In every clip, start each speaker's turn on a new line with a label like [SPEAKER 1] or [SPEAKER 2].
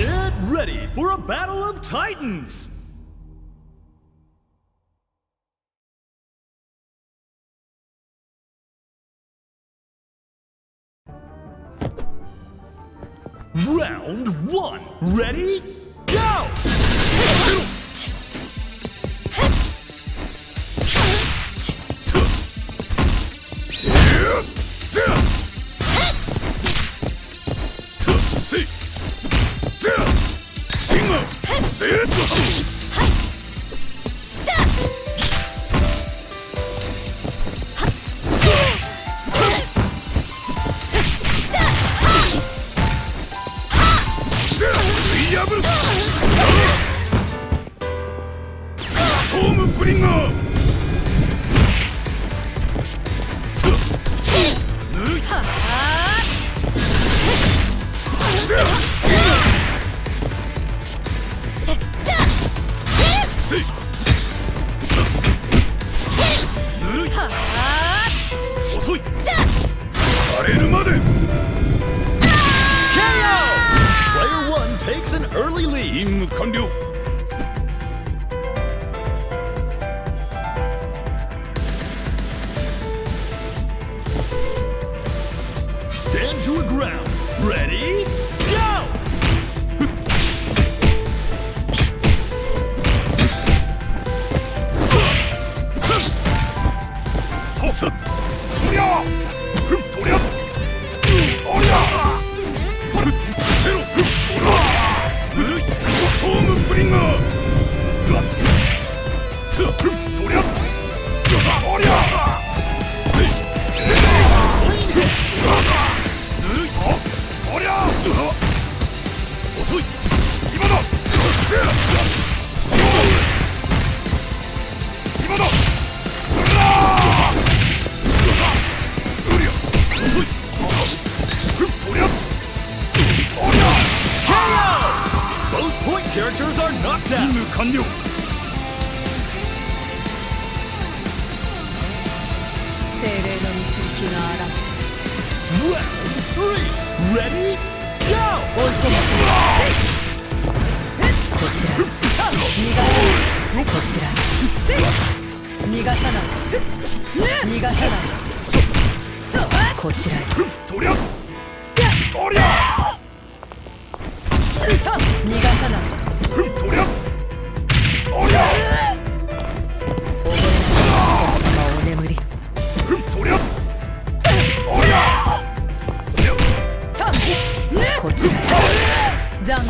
[SPEAKER 1] Get ready for a battle of titans! Round 1. Ready? Go! Stand your ground. Ready? Go! Characters are knocked down. 完了。
[SPEAKER 2] 精霊の導きがあらん。
[SPEAKER 1] Round 3. Ready? Go!
[SPEAKER 2] 追い込む。こちら。逃がさない。こちら。逃がさない。逃がさない。こちらへ。
[SPEAKER 1] とりゃ。おりゃ。
[SPEAKER 2] 逃がさない。
[SPEAKER 1] とりゃ。おりゃ。
[SPEAKER 2] お眠り。
[SPEAKER 1] とりゃ。おりゃ。
[SPEAKER 2] こちらへ。残念。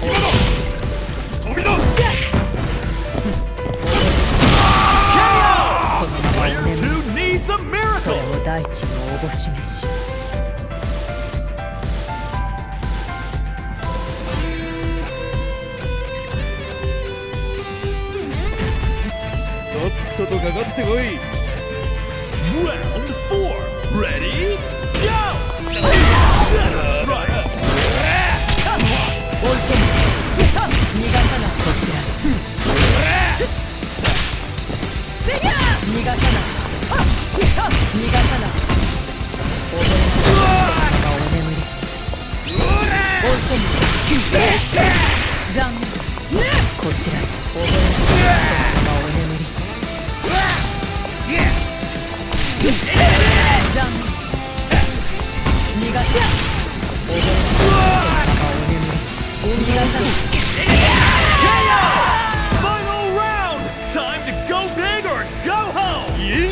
[SPEAKER 1] 今だ。飛びだ。
[SPEAKER 2] そのままお
[SPEAKER 1] Player
[SPEAKER 2] 眠り。
[SPEAKER 1] 2 needs a
[SPEAKER 2] こ
[SPEAKER 1] miracle.
[SPEAKER 2] れを大地のおぼし飯。
[SPEAKER 3] とっととかかってこい。
[SPEAKER 1] Round 4. Ready? Go! Shadow Strike.
[SPEAKER 2] 追い込む。逃がさない。こちら。逃がさない。逃がさない。お眠り。追い込む。残念。こちらへ。お眠り。残念。逃がさない。お眠り。逃がさない。
[SPEAKER 1] Final round. Time to go big or go home. Yeah.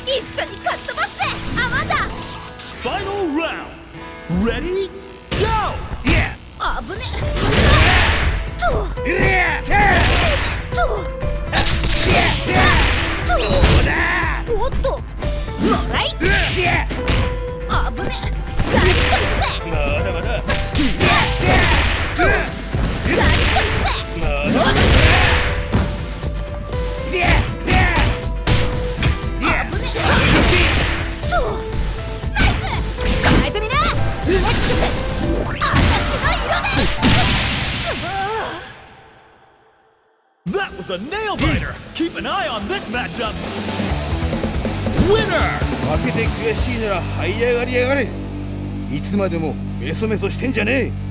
[SPEAKER 4] 一緒にかっ飛ばせアマンダ。
[SPEAKER 1] Final round. Ready? Go!
[SPEAKER 4] あぶねおっともらいあぶねガリッといくぜ
[SPEAKER 3] まだまだ。
[SPEAKER 4] ガリッといくぜあぶねナイス捕まえてみな埋め尽くせあたしの色で
[SPEAKER 1] That was a nail biter. Keep an eye on this matchup. winner!
[SPEAKER 3] 負けて悔しいなら這い上がりやがれ。いつまでもメソメソしてんじゃねえ。